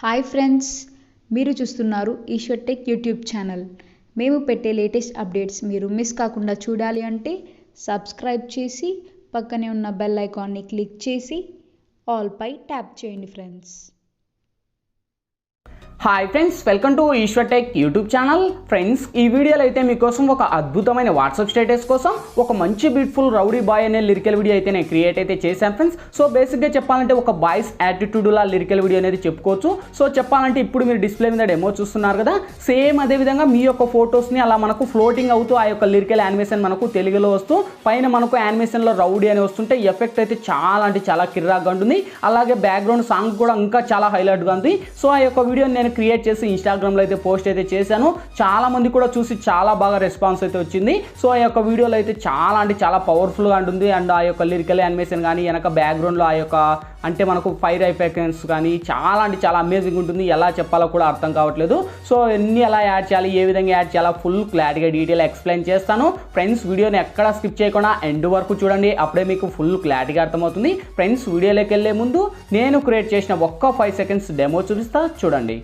Hi friends, మీరు చూస్తున్నారు Eshwar tech YouTube channel. మేము పెట్టే లేటెస్ట్ అప్డేట్స్ మీరు మిస్ కాకుండా చూడాలి అంటే సబ్స్క్రైబ్ చేసి పక్కనే ఉన్న బెల్ ఐకాన్ని క్లిక్ చేసి ఆల్ పై ట్యాప్ చేయండి friends. Hi friends, welcome to Eshwar tech YouTube channel. Friends, ఈ వీడియోలో అయితే మీకోసం ఒక అద్భుతమైన వాట్సాప్ స్టేటస్ కోసం ఒక మంచి బ్యూటిఫుల్ రౌడీ బాయ్ అనే లిరికల్ వీడియో అయితే నేను క్రియేట్ అయితే చేశాను ఫ్రెండ్స్. సో బేసిక్గా చెప్పాలంటే ఒక బాయ్స్ యాటిట్యూడ్లా లిరికల్ వీడియో అనేది చెప్పుకోవచ్చు. సో చెప్పాలంటే ఇప్పుడు మీరు డిస్ప్లే మీద డెమో చూస్తున్నారు కదా, సేమ్ అదేవిధంగా మీ యొక్క ఫొటోస్ని అలా మనకు ఫ్లోటింగ్ అవుతూ ఆ యొక్క లిరికల్ యానిమేషన్ మనకు తెలుగులో వస్తూ పైన మనకు యానిమేషన్లో రౌడీ అని వస్తుంటే ఎఫెక్ట్ అయితే చాలా అంటే చాలా కిర్రాక్గా ఉంటుంది. అలాగే బ్యాక్గ్రౌండ్ సాంగ్ కూడా ఇంకా చాలా హైలైట్గా ఉంది. సో ఆ యొక్క వీడియోని నేను క్రియేట్ చేసి ఇన్స్టాగ్రామ్లో అయితే పోస్ట్ అయితే చేశాను. చాలా మంది కూడా చూసి చాలా బాగా రెస్పాన్స్ అయితే వచ్చింది. సో ఆ యొక్క వీడియోలో అయితే చాలా అంటే చాలా పవర్ఫుల్గా ఉంటుంది. అండ్ ఆ యొక్క లిరికల్ యానిమేషన్ కానీ వెనక బ్యాక్గ్రౌండ్లో ఆ యొక్క అంటే మనకు ఫైర్ ఎఫెక్ట్స్ కానీ చాలా అంటే చాలా అమేజింగ్ ఉంటుంది. ఎలా చెప్పాలో కూడా అర్థం కావట్లేదు. సో ఎన్ని ఎలా యాడ్ చేయాలి, ఏ విధంగా యాడ్ చేయాలో ఫుల్ క్లారిటీగా డీటెయిల్ ఎక్స్ప్లెయిన్ చేస్తాను. ఫ్రెండ్స్, వీడియోని ఎక్కడ స్కిప్ చేయకుండా ఎండ్ వరకు చూడండి, అప్పుడే మీకు ఫుల్ క్లారిటీగా అర్థమవుతుంది. ఫ్రెండ్స్, వీడియోలోకి వెళ్ళే ముందు నేను క్రియేట్ చేసిన ఒక్క 5 సెకండ్స్ డెమో చూపిస్తా, చూడండి.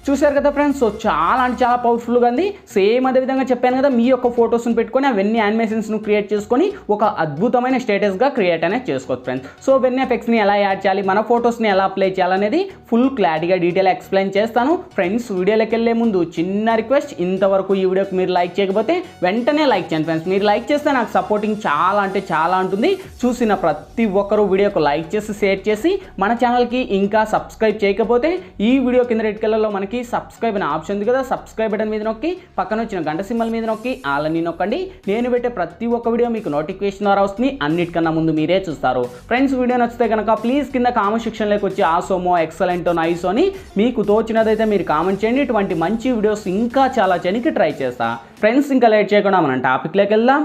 చూశారు కదా ఫ్రెండ్స్, సో చాలా అంటే చాలా పవర్ఫుల్గా ఉంది. సేమ్ అదేవిధంగా చెప్పాను కదా, మీ యొక్క ఫొటోస్ని పెట్టుకొని అవన్నీ యానిమేషన్స్ను క్రియేట్ చేసుకొని ఒక అద్భుతమైన స్టేటస్గా క్రియేట్ అనేది చేసుకోవచ్చు ఫ్రెండ్స్. సో అవన్నీ ఎఫెక్ట్స్ని ఎలా యాడ్ చేయాలి, మన ఫొటోస్ని ఎలా అప్లై చేయాలనేది ఫుల్ క్లారిటీగా డీటెయిల్ ఎక్స్ప్లెయిన్ చేస్తాను. ఫ్రెండ్స్, వీడియోలోకి వెళ్ళే ముందు చిన్న రిక్వెస్ట్, ఇంతవరకు ఈ వీడియోకి మీరు లైక్ చేయకపోతే వెంటనే లైక్ చేయండి ఫ్రెండ్స్. మీరు లైక్ చేస్తే నాకు సపోర్టింగ్ చాలా అంటే చాలా ఉంటుంది. చూసిన ప్రతి ఒక్కరు వీడియోకి లైక్ చేసి షేర్ చేసి మన ఛానల్కి ఇంకా సబ్స్క్రైబ్ చేయకపోతే ఈ వీడియో కింద రెడ్ కలర్లో మనకి సబ్స్క్రైబ్ అనే ఆప్షన్ ఉంది కదా, సబ్స్క్రైబ్ బటన్ మీద నొక్కి పక్కన వచ్చిన గంట సింబల్ మీద నొక్కి ఆలని నొక్కండి. నేను పెట్టే ప్రతి ఒక్క వీడియో మీకు నోటిఫికేషన్ ద్వారా వస్తుంది. అన్నిటికన్నా ముందు మీరే చూస్తారు. ఫ్రెండ్స్, వీడియో నచ్చితే కనుక ప్లీజ్ కింద కామెంట్ సెక్షన్లోకి వచ్చి ఆసోమో, ఎక్సలెంటో, నైస్ అని మీకు తోచినదైతే మీరు కామెంట్ చేయండి. ఇటువంటి మంచి వీడియోస్ ఇంకా చాలా చేయడానికి ట్రై చేస్తా. ఫ్రెండ్స్, ఇంకా లేట్ చేయకుండా మనం టాపిక్లోకి వెళ్దాం.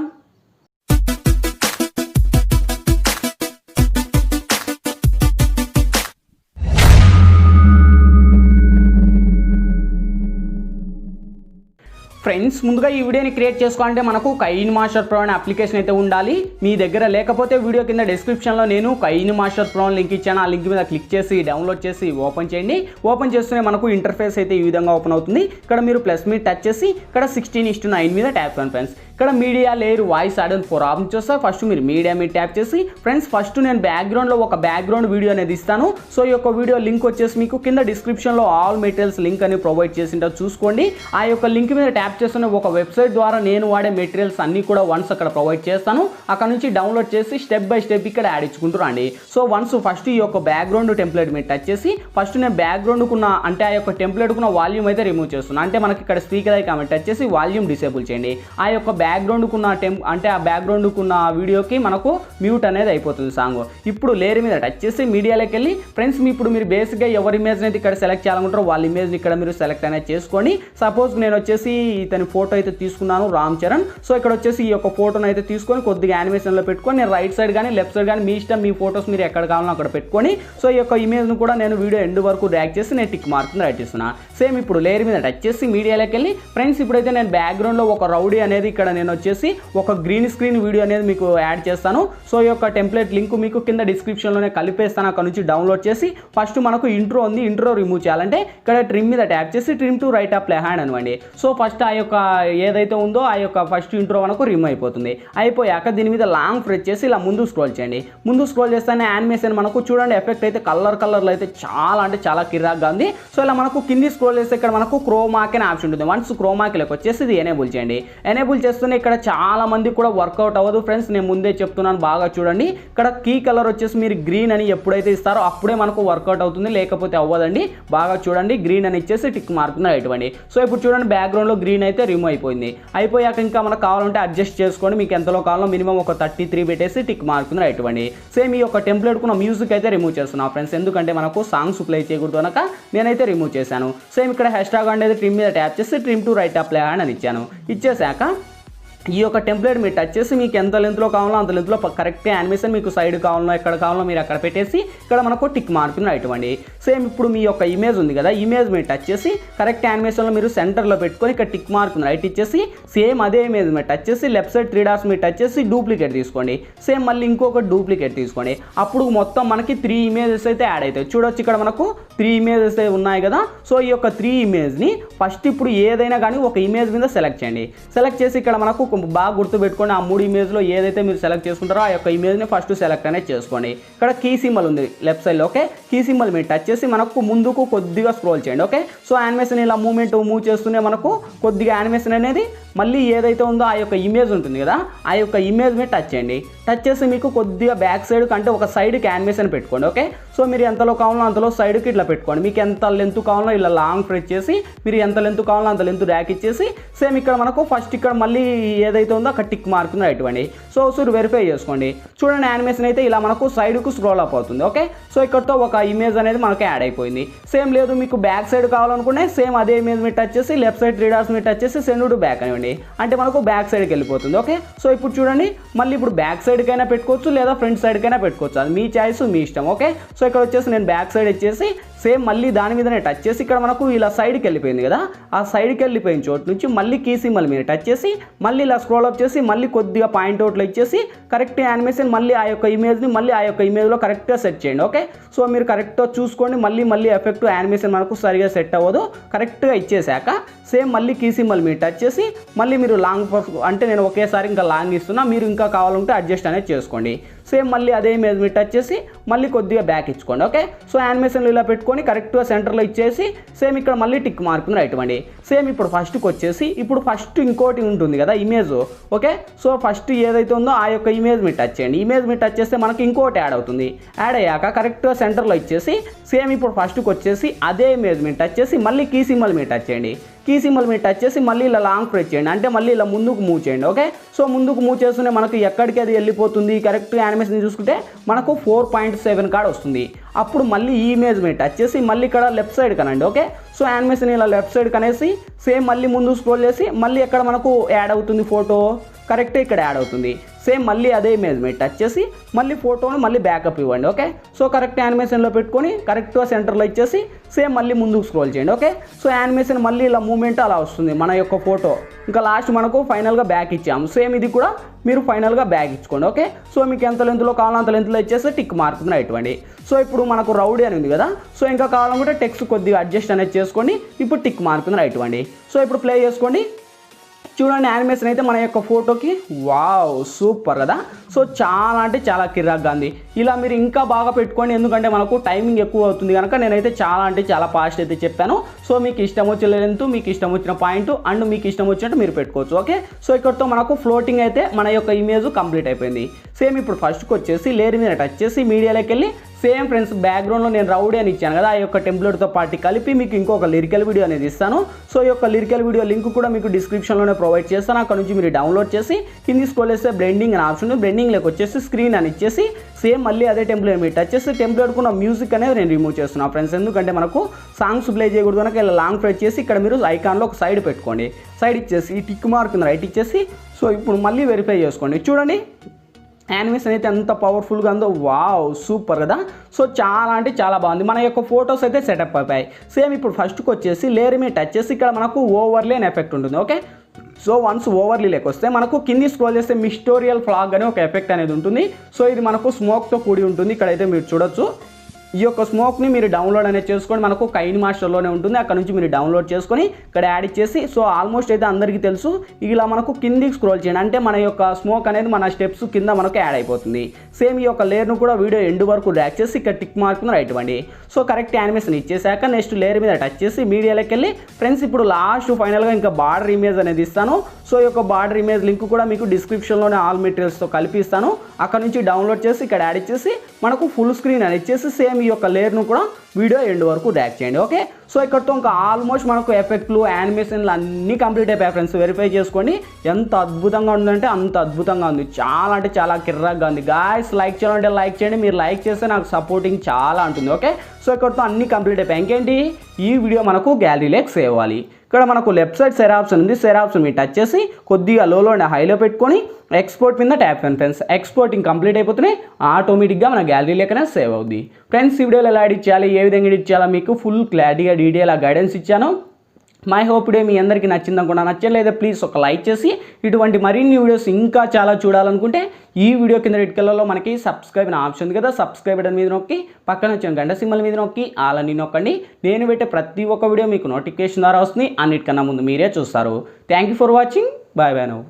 ఫ్రెండ్స్, ముందుగా ఈ వీడియోని క్రియేట్ చేసుకోవాలంటే మనకు కైనమాస్టర్ ప్రో అనే అప్లికేషన్ అయితే ఉండాలి. మీ దగ్గర లేకపోతే వీడియో కింద డిస్క్రిప్షన్లో నేను కైనమాస్టర్ ప్రో లింక్ ఇచ్చాను. ఆ లింక్ మీద క్లిక్ చేసి డౌన్లోడ్ చేసి ఓపెన్ చేయండి. ఓపెన్ చేస్తూనే మనకు ఇంటర్ఫేస్ అయితే ఈ విధంగా ఓపెన్ అవుతుంది. ఇక్కడ మీరు ప్లస్ మీద టచ్ చేసి ఇక్కడ 16:9 మీద ట్యాప్ చేయండి ఫ్రెండ్స్. ఇక్కడ మీడియా లేయర్ వాయిస్ యాడ్ అని 4 ఆప్షన్స్ వస్తాయి. ఫస్ట్ మీరు మీడియా మీద ట్యాప్ చేసి ఫ్రెండ్స్, ఫస్ట్ నేను బ్యాక్గ్రౌండ్లో ఒక బ్యాక్గ్రౌండ్ వీడియో అనేది ఇస్తాను. సో ఈ యొక్క వీడియో లింక్ వచ్చేసి మీకు కింద డిస్క్రిప్షన్లో ఆల్ మెటీరియల్స్ లింక్ అని ప్రొవైడ్ చేసింటో చూసుకోండి. ఆ యొక్క లింక్ మీద ట్యాప్ చేస్తున్న ఒక వెబ్సైట్ ద్వారా నేను వాడే మెటీరియల్స్ అన్నీ కూడా వన్స్ అక్కడ ప్రొవైడ్ చేస్తాను. అక్కడ నుంచి డౌన్లోడ్ చేసి స్టెప్ బై స్టెప్ ఇక్కడ యాడ్ ఇచ్చుకుంటూ రండి. సో వన్స్ ఫస్ట్ ఈ యొక్క బ్యాక్గ్రౌండ్ టెంప్లెట్ మీద టచ్ చేసి ఫస్ట్ నేను బ్యాక్గ్రౌండ్కున్న అంటే ఆ యొక్క టెంప్లెట్కున్న వాల్యూమ్ అయితే రిమూవ్ చేస్తున్నాను. అంటే మనకి ఇక్కడ స్పీకర్ ఐకాన్ టచ్ చేసి వాల్యూమ్ డిసేబుల్ చేయండి. ఆ యొక్క బ్యాక్గ్రౌండ్కున్న అంటే ఆ బ్యాక్గ్రౌండ్కున్న వీడియోకి మనకు మ్యూట్ అనేది అయిపోతుంది సాంగ్. ఇప్పుడు లేయర్ మీద టచ్ చేసి మీడియాలోకి వెళ్ళి ఫ్రెండ్స్, ఇప్పుడు మీరు బేసిక్గా ఎవరి ఇమేజ్ అయితే ఇక్కడ సెలెక్ట్ చేయాలనుకుంటారో వాళ్ళ ఇమేజ్ని ఇక్కడ మీరు సెలెక్ట్ అనేది చేసుకోండి. సపోజ్ నేను వచ్చేసి ఇతని ఫోటో అయితే తీసుకున్నాను, రామ్ చరణ్. సో ఇక్కడ వచ్చేసి ఈ యొక్క ఫోటోను అయితే తీసుకొని కొద్దిగా యానిమేషన్లో పెట్టుకొని నేను రైట్ సైడ్ కానీ లెఫ్ట్ సైడ్ కానీ మీ ఇష్టం, మీ ఫోటోస్ మీరు ఎక్కడ కావాలో అక్కడ పెట్టుకొని సో ఈ యొక్క ఇమేజ్ను కూడా నేను వీడియో ఎండ్ వరకు డ్రాగ్ చేసి నేను టిక్ మార్క్ని రైట్ చేస్తున్నా. సేమ్ ఇప్పుడు లేయర్ మీద టచ్ చేసి మీడియాలోకి వెళ్ళి ఫ్రెండ్స్, ఇప్పుడైతే నేను బ్యాక్గ్రౌండ్లో ఒక రౌడీ అనేది ఇక్కడ నేను వచ్చేసి ఒక గ్రీన్ స్క్రీన్ వీడియో అనేది మీకు యాడ్ చేస్తాను. సో ఈ యొక్క టెంప్లెట్ లింక్ మీకు కింద డిస్క్రిప్షన్లోనే కలిపేస్తాను. అక్కడ నుంచి డౌన్లోడ్ చేసి ఫస్ట్ మనకు ఇంట్రో ఉంది, ఇంట్రో రిమూవ్ చేయాలంటే ఇక్కడ ట్రిమ్ మీద ట్యాప్ చేసి trim to right up hand అనివ్వండి. సో ఫస్ట్ ఆ యొక్క ఏదైతే ఉందో ఆ యొక్క ఫస్ట్ ఇంట్రో మనకు రిమూవ్ అయిపోతుంది. అయిపోయాక దీని మీద లాంగ్ ప్రెస్ చేసి ఇలా ముందు స్క్రోల్ చేయండి. ముందు స్క్రోల్ చేస్తేనే యానిమేషన్ మనకు చూడండి ఎఫెక్ట్ అయితే కలర్లో అయితే చాలా అంటే చాలా కిరాక్గా ఉంది. సో ఇలా మనకు కింది స్క్రోల్ చేస్తే ఇక్కడ మనకు క్రోమాకి అనే ఆప్షన్ ఉంటుంది. వన్స్ క్రోమాకిలోకి వచ్చేసి ఇది ఎనేబుల్ చేయండి. ఎనేబుల్ చేస్తూనే ఇక్కడ చాలా మంది కూడా వర్కౌట్ అవ్వదు ఫ్రెండ్స్, నేను ముందే చెప్తున్నాను, బాగా చూడండి. ఇక్కడ కీ కలర్ వచ్చేసి మీరు గ్రీన్ అని ఎప్పుడైతే ఇస్తారో అప్పుడే మనకు వర్కౌట్ అవుతుంది, లేకపోతే అవ్వదండి. బాగా చూడండి, గ్రీన్ అని ఇచ్చేసి టిక్ మార్క్ని ఇవ్వండి. సో ఇప్పుడు చూడండి బ్యాక్గ్రౌండ్లో గ్రీన్ అయితే రిమూవ్ అయిపోయింది. అయిపోయాక ఇంకా మనకు కావాలంటే అడ్జస్ట్ చేసుకోండి, మీకు ఎంతలో కావాలో మినిమం ఒక 33 పెట్టేసి టిక్ మార్క్ని ఇవ్వండి. సేమ్ ఈ యొక్క టెంప్లెట్కున్న మ్యూజిక్ అయితే రిమూవ్ చేస్తున్నాను ఫ్రెండ్స్, ఎందుకంటే మనకు సాంగ్స్ ప్లే చేయకూడదు కనుక నేనైతే రిమూవ్ చేశాను. సేమ్ ఇక్కడ హ్యాష్ ట్యాగ్ అనేది ట్రిమ్ మీద ట్యాప్ చేసి trim to right up hand అని ఇచ్చాను. ఇచ్చేసాక ఈ యొక్క టెంప్లెట్ మీరు టచ్ చేసి మీకు ఎంత లెంత్లో కావాలో అంత లెంత్లో కరెక్ట్ యానిమేషన్ మీకు సైడ్ కావాలో ఎక్కడ కావాలో మీరు అక్కడ పెట్టేసి ఇక్కడ మనకు టిక్ మార్క్ రైట్ ఇవ్వండి. సేమ్ ఇప్పుడు మీ యొక్క ఇమేజ్ ఉంది కదా, ఇమేజ్ మీరు టచ్ చేసి కరెక్ట్ యానిమేషన్లో మీరు సెంటర్లో పెట్టుకొని ఇక్కడ టిక్ మార్క్ రైట్ ఇచ్చేసి సేమ్ అదే ఇమేజ్ మీరు టచ్ చేసి లెఫ్ట్ సైడ్ 3 డాట్స్ మీరు టచ్ చేసి డూప్లికేట్ తీసుకోండి. సేమ్ మళ్ళీ ఇంకొక డూప్లికేట్ తీసుకోండి. అప్పుడు మొత్తం మనకి 3 ఇమేజెస్ అయితే యాడ్ అవుతాయి. చూడొచ్చు ఇక్కడ మనకు 3 ఇమేజెస్ ఉన్నాయి కదా. సో ఈ యొక్క 3 ఇమేజ్ని ఫస్ట్ ఇప్పుడు ఏదైనా కానీ ఒక ఇమేజ్ మీద సెలెక్ట్ చేయండి. సెలెక్ట్ చేసి ఇక్కడ మనకు బాగా గుర్తుపెట్టుకోండి, ఆ 3 ఇమేజ్లో ఏదైతే మీరు సెలెక్ట్ చేసుకుంటారో ఆ యొక్క ఇమేజ్ని ఫస్ట్ సెలెక్ట్ అనేది చేసుకోండి. ఇక్కడ కీ సింబల్ ఉంది లెఫ్ట్ సైడ్లో. ఓకే, కీ సింబల్ మీరు టచ్ చేసి మనకు ముందుకు కొద్దిగా స్క్రోల్ చేయండి. ఓకే, సో యానిమేషన్ ఇలా మూవ్ చేస్తూనే మనకు కొద్దిగా యానిమేషన్ అనేది మళ్ళీ ఏదైతే ఉందో ఆ యొక్క ఇమేజ్ ఉంటుంది కదా, ఆ యొక్క ఇమేజ్ మీద టచ్ చేయండి. టచ్ చేసి మీకు కొద్దిగా బ్యాక్ సైడ్ కంటే ఒక సైడ్కి యానిమేషన్ పెట్టుకోండి. ఓకే, సో మీరు ఎంతలో కావాలో అంతలో సైడ్కి ఇట్లా పెట్టుకోండి. మీకు ఎంత లెంత్ కావాలో ఇలా లాంగ్ ప్రెస్ చేసి మీరు ఎంత లెంత్ కావాలో అంత లెంత్ ర్యాక్ ఇచ్చేసి సేమ్ ఇక్కడ మనకు ఫస్ట్ ఇక్కడ మళ్ళీ ఏదైతే ఉందో అక్కడ టిక్ మార్క్ రైట్ ఇవ్వండి. సో వెరిఫై చేసుకోండి. చూడండి యానిమేషన్ అయితే ఇలా మనకు సైడ్కు స్క్రోల్ అప్ అవుతుంది. ఓకే, సో ఇక్కడతో ఒక ఇమేజ్ అనేది మనకి యాడ్ అయిపోయింది. సేమ్ లేదు మీకు బ్యాక్ సైడ్ కావాలనుకుంటే సేమ్ అదే ఇమేజ్ మీద టచ్ చేసి లెఫ్ట్ సైడ్ 3 డాట్స్ మీద టచ్ చేసి సెండ్ టు బ్యాక్ అనివ్వండి. అంటే మనకు బ్యాక్ సైడ్కి వెళ్ళిపోతుంది. ఓకే, సో ఇప్పుడు చూడండి మళ్ళీ ఇప్పుడు బ్యాక్ సైడ్కైనా పెట్టుకోవచ్చు లేదా ఫ్రంట్ సైడ్కైనా పెట్టుకోవచ్చు, అది మీ చాయిస్ మీ ఇష్టం. ఓకే, సో ఇక్కడ వచ్చేసి నేను బ్యాక్ సైడ్ వచ్చేసి సేమ్ మళ్ళీ దాని మీదనే టచ్ చేసి ఇక్కడ మనకు ఇలా సైడ్కి వెళ్ళిపోయింది కదా, ఆ సైడ్కి వెళ్ళిపోయిన చోటు నుంచి మళ్ళీ కీ సింబల్ మీద టచ్ చేసి మళ్ళీ ఇలా స్క్రోల్ అప్ చేసి మళ్ళీ కొద్దిగా పాయింట్ అవుట్లో ఇచ్చేసి కరెక్ట్ యానిమేషన్ మళ్ళీ ఆ యొక్క ఇమేజ్ని మళ్ళీ ఆ యొక్క ఇమేజ్లో కరెక్ట్గా సెట్ చేయండి. ఓకే, సో మీరు కరెక్ట్గా చూసుకోండి, మళ్ళీ ఎఫెక్ట్ యానిమేషన్ మనకు సరిగా సెట్ అవ్వదు. కరెక్ట్గా ఇచ్చేసాక సేమ్ మళ్ళీ కీ సింబల్ మీరు టచ్ చేసి మళ్ళీ మీరు లాంగ్ అంటే నేను ఒకేసారి ఇంకా లాంగ్ ఇస్తున్నా, మీరు ఇంకా కావాలంటే అడ్జస్ట్ అనేది చేసుకోండి. సేమ్ మళ్ళీ అదే ఇమేజ్ మీరు టచ్ చేసి మళ్ళీ కొద్దిగా బ్యాక్ ఇచ్చుకోండి. ఓకే, సో యానిమేషన్లో ఇలా పెట్టుకొని కరెక్ట్గా సెంటర్లో ఇచ్చేసి సేమ్ ఇక్కడ మళ్ళీ టిక్ మార్క్ రైట్ ఇవ్వండి. సేమ్ ఇప్పుడు ఫస్ట్కి వచ్చేసి ఇప్పుడు ఫస్ట్ ఇంకోటి ఉంటుంది కదా ఇమేజ్. ఓకే, సో ఫస్ట్ ఏదైతే ఉందో ఆ యొక్క ఇమేజ్ మీరు టచ్ చేయండి. ఇమేజ్ మీరు టచ్ చేస్తే మనకి ఇంకోటి యాడ్ అవుతుంది. యాడ్ అయ్యాక కరెక్ట్గా సెంటర్లో ఇచ్చేసి సేమ్ ఇప్పుడు ఫస్ట్కి వచ్చేసి అదే ఇమేజ్ మీరు టచ్ చేసి మళ్ళీ కీ సింబల్ మీరు టచ్ చేయండి. కీ సింబల్ మీరు టచ్ చేసి మళ్ళీ ఇలా లాంగ్ ప్రెస్ చేయండి, అంటే మళ్ళీ ఇలా ముందుకు మూవ్ చేయండి. ఓకే, సో ముందుకు మూవ్ చేస్తూనే మనకు ఎక్కడికి అది వెళ్ళిపోతుంది. కరెక్ట్ యానిమేషన్ చూసుకుంటే మనకు 4.7 కార్డ్ వస్తుంది. అప్పుడు మళ్ళీ ఈ ఇమేజ్ మీద టచ్ చేసి మళ్ళీ ఇక్కడ లెఫ్ట్ సైడ్ కనండి. ఓకే, సో యానిమేషన్ ఇలా లెఫ్ట్ సైడ్ కనేసి సేమ్ మళ్ళీ ముందు స్క్రోల్ చేసి మళ్ళీ ఎక్కడ మనకు యాడ్ అవుతుంది ఫోటో కరెక్ట్ ఇక్కడ యాడ్ అవుతుంది. సేమ్ మళ్ళీ అదే ఇమేజ్ మీద టచ్ చేసి మళ్ళీ ఫోటోని మళ్ళీ బ్యాకప్ ఇవ్వండి. ఓకే, సో కరెక్ట్ యానిమేషన్లో పెట్టుకొని కరెక్ట్గా సెంటర్లో ఇచ్చేసి సేమ్ మళ్ళీ ముందుకు స్క్రోల్ చేయండి. ఓకే, సో యానిమేషన్ మళ్ళీ ఇలా మూమెంట్ అలా వస్తుంది మన యొక్క ఫోటో. ఇంకా లాస్ట్ మనకు ఫైనల్గా బ్యాక్ ఇచ్చాము. సేమ్ ఇది కూడా మీరు ఫైనల్గా బ్యాక్ ఇచ్చుకోండి. ఓకే, సో మీకు ఎంత లెంత్లో కావాలో అంత లెంత్లో ఇచ్చేసి టిక్ మార్క్ రైట్ ఇవ్వండి. సో ఇప్పుడు మనకు రౌడీ అని ఉంది కదా, సో ఇంకా కావాలనుకుంటే టెక్స్ట్ కొద్దిగా అడ్జస్ట్ అనేది చేసుకోండి. ఇప్పుడు టిక్ మార్క్ రైట్ ఇవ్వండి. సో ఇప్పుడు ప్లే చేసుకోండి. చూడండి యానిమేషన్ అయితే మన యొక్క ఫోటోకి వావ్ సూపర్ కదా. సో చాలా అంటే చాలా కిరాక్గా ఉంది. ఇలా మీరు ఇంకా బాగా పెట్టుకోండి, ఎందుకంటే మనకు టైమింగ్ ఎక్కువ అవుతుంది కనుక నేనైతే చాలా అంటే చాలా ఫాస్ట్ అయితే చెప్పాను. సో మీకు ఇష్టం వచ్చిన లెంత్, మీకు ఇష్టం వచ్చిన పాయింట్ అండ్ మీకు ఇష్టం వచ్చినట్టు మీరు పెట్టుకోవచ్చు. ఓకే, సో ఇక్కడతో మనకు ఫ్లోటింగ్ అయితే మన యొక్క ఇమేజ్ కంప్లీట్ అయిపోయింది. సేమ్ ఇప్పుడు ఫస్ట్కి వచ్చేసి లేయర్ మీద టచ్ చేసి మీడియాలోకి వెళ్ళి సేమ్ ఫ్రెండ్స్ బ్యాక్గ్రౌండ్లో నేను రౌడీ అని ఇచ్చాను కదా, ఆ యొక్క టెంప్లెట్తో పాటు కలిపి మీకు ఇంకొక లిరికల్ వీడియో అనేది ఇస్తాను. సో ఈ యొక్క లిరికల్ వీడియో లింక్ కూడా మీకు డిస్క్రిప్షన్లోనే ప్రొవైడ్ చేస్తాను. అక్కడ నుంచి మీరు డౌన్లోడ్ చేసి కింది స్క్రోల్ చేస్తే బ్లెండింగ్ అని ఆప్షన్, బ్లెండింగ్లోకి వచ్చేసి స్క్రీన్ అని ఇచ్చేసి సేమ్ మళ్ళీ అదే టెంప్లెట్ మీరు టచ్ చేసి టెంప్లెట్కు ఉన్న మ్యూజిక్ అనేది నేను రిమూవ్ చేస్తున్నాను ఫ్రెండ్స్. ఎందుకంటే మనకు సాంగ్స్ ప్లే చేయకూడదు కనుక ఇలా లాంగ్ ప్రెస్ చేసి ఇక్కడ మీరు ఐకాన్లో ఒక సైడ్ పెట్టుకోండి. సైడ్ ఇచ్చేసి ఈ టిక్ మార్క్ రైట్ ఇచ్చేసి సో ఇప్పుడు మళ్ళీ వెరిఫై చేసుకోండి. చూడండి యానిమేషన్ అయితే ఎంత పవర్ఫుల్గా ఉందో, వావ్ సూపర్ కదా. సో చాలా అంటే చాలా బాగుంది. మన యొక్క ఫొటోస్ అయితే సెటప్ అయిపోయాయి. సేమ్ ఇప్పుడు ఫస్ట్కి వచ్చేసి లేయర్ మీద టచ్ చేసి ఇక్కడ మనకు ఓవర్లే అనే ఎఫెక్ట్ ఉంటుంది. ఓకే, సో వన్స్ ఓవర్లీ లెక్క వస్తే మనకు కింది స్క్రోల్ చేస్తే మిస్టోరియల్ ఫ్లాగ్ అనే ఒక ఎఫెక్ట్ అనేది ఉంటుంది. సో ఇది మనకు స్మోక్తో కూడి ఉంటుంది. ఇక్కడైతే మీరు చూడొచ్చు. ఈ యొక్క స్మోక్ని మీరు డౌన్లోడ్ అనేది చేసుకొని మనకు కైన్మాస్టర్లోనే ఉంటుంది. అక్కడ నుంచి మీరు డౌన్లోడ్ చేసుకొని ఇక్కడ యాడ్ ఇచ్చేసి సో ఆల్మోస్ట్ అయితే అందరికీ తెలుసు ఇలా మనకు కిందికి స్క్రోల్ చేయండి, అంటే మన యొక్క స్మోక్ అనేది మన స్టెప్స్ కింద మనకు యాడ్ అయిపోతుంది. సేమ్ ఈ యొక్క లేయర్ను కూడా వీడియో ఎండ్ వరకు డ్రాగ్ చేసి ఇక్కడ టిక్ మార్క్ రైట్ ఇవ్వండి. సో కరెక్ట్ యానిమేషన్ ఇచ్చేసాక నెక్స్ట్ లేయర్ మీద టచ్ చేసి మీడియాలోకి వెళ్ళి ఫ్రెండ్స్ ఇప్పుడు లాస్ట్ ఫైనల్గా ఇంకా బార్డర్ ఇమేజ్ అనేది ఇస్తాను. సో ఈ యొక్క బార్డర్ ఇమేజ్ లింక్ కూడా మీకు డిస్క్రిప్షన్లోనే ఆల్ మెటీరియల్స్తో కలిపి ఇస్తాను. అక్కడ నుంచి డౌన్లోడ్ చేసి ఇక్కడ యాడ్ ఇచ్చేసి మనకు ఫుల్ స్క్రీన్ అని ఇచ్చేసి సేమ్ ఈ యొక్క లేయర్ను కూడా వీడియో ఎండ్ వరకు డ్రాగ్ చేయండి. ఓకే, సో ఇక్కడతో ఇంకా ఆల్మోస్ట్ మనకు ఎఫెక్ట్లు యానిమేషన్లు అన్నీ కంప్లీట్ అయిపోయాయి ఫ్రెండ్స్. వెరిఫై చేసుకోండి. ఎంత అద్భుతంగా ఉందంటే అంత అద్భుతంగా ఉంది. చాలా అంటే చాలా కిర్రాక్గా ఉంది. గాయ్స్ లైక్ చేయాలంటే లైక్ చేయండి. మీరు లైక్ చేస్తే నాకు సపోర్టింగ్ చాలా ఉంటుంది. ఓకే, సో ఇక్కడతో అన్నీ కంప్లీట్ అయిపోయాయి. ఇంకేంటి, ఈ వీడియో మనకు గ్యాలరీలోకి సేవ్ అవ్వాలి. ఇక్కడ మనకు లెఫ్ట్ సైడ్ షేర్ ఆప్షన్ ఉంది. షేర్ ఆప్షన్ మీరు టచ్ చేసి కొద్దిగా లోలో హైలో పెట్టుకొని ఎక్స్పోర్ట్ మీద ట్యాప్ చేయండి ఫ్రెండ్స్. ఎక్స్పోర్టింగ్ కంప్లీట్ అయిపోతున్నాయి. ఆటోమేటిక్గా మన గ్యాలరీలోకనే సేవ్ అవుద్ది. ఫ్రెండ్స్ ఈ వీడియోలో ఎలా ఎడిట్ చేయాలి, ఏ విధంగా ఎడిట్ చేయాలో మీకు ఫుల్ క్లారిటీగా డీటెయిల్ గైడెన్స్ ఇచ్చాను. మై హోప్ వీడియో మీ అందరికీ నచ్చింది అనుకున్నా. నచ్చలేదా ప్లీజ్ ఒక లైక్ చేసి ఇటువంటి మరిన్ని వీడియోస్ ఇంకా చాలా చూడాలనుకుంటే ఈ వీడియో కింద రెడ్ కలర్లో మనకి సబ్స్క్రైబ్ అనే ఆప్షన్ ఉంది కదా, సబ్స్క్రైబ్ బటన్ మీద నొక్కి పక్కన వచ్చిన గంట సింబల్ మీద నొక్కి ఆల్ అని నొక్కండి. నేను పెట్టే ప్రతి ఒక్క వీడియో మీకు నోటిఫికేషన్ ద్వారా వస్తుంది. అన్నిటికన్నా ముందు మీరే చూస్తారు. Thank you for watching. Bye bye now.